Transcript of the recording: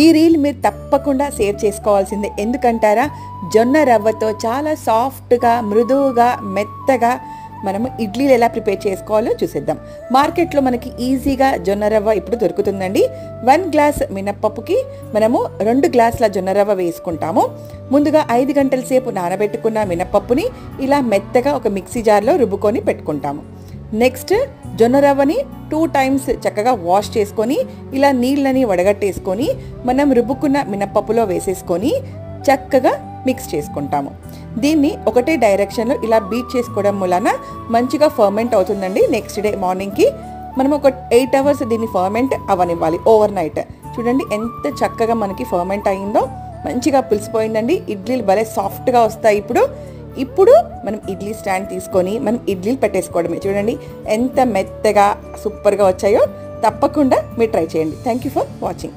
ఈ రీల్ మీరు తప్పకుండా సేవ్ చేసుకోవాల్సిందే. ఎందుకంటారా, జొన్న రవ్వతో చాలా సాఫ్ట్గా, మృదువుగా, మెత్తగా మనము ఇడ్లీలు ఎలా ప్రిపేర్ చేసుకోవాలో చూసేద్దాం. మార్కెట్లో మనకి ఈజీగా జొన్న రవ్వ ఇప్పుడు దొరుకుతుందండి. 1 గ్లాస్ మినప్పప్పుకి మనము 2 గ్లాసుల జొన్న రవ్వ వేసుకుంటాము. ముందుగా 5 గంటల సేపు నానబెట్టుకున్న మినప్పప్పుని ఇలా మెత్తగా ఒక మిక్సీ జార్లో రుబ్బుకొని పెట్టుకుంటాము. నెక్స్ట్ జొన్న రవ్వని 2 టైమ్స్ చక్కగా వాష్ చేసుకొని ఇలా నీళ్ళని వడగట్టేసుకొని మనం రుబ్బుకున్న మినప్పప్పులో వేసేసుకొని చక్కగా మిక్స్ చేసుకుంటాము. దీన్ని ఒకటే డైరెక్షన్లో ఇలా బీట్ చేసుకోవడం వలన మంచిగా ఫర్మెంట్ అవుతుందండి. నెక్స్ట్ డే మార్నింగ్కి మనం ఒక 8 అవర్స్ దీన్ని ఫర్మెంట్ అవ్వనివ్వాలి, ఓవర్ నైట్. చూడండి ఎంత చక్కగా మనకి ఫర్మెంట్ అయ్యిందో, మంచిగా పులిసిపోయిందండి. ఇడ్లీలు భలే సాఫ్ట్గా వస్తాయి. ఇప్పుడు మనం ఇడ్లీ స్టాండ్ తీసుకొని మనం ఇడ్లీలు పెట్టేసుకోవడమే. చూడండి ఎంత మెత్తగా సూపర్గా వచ్చాయో. తప్పకుండా మీరు ట్రై చేయండి. Thank you for watching.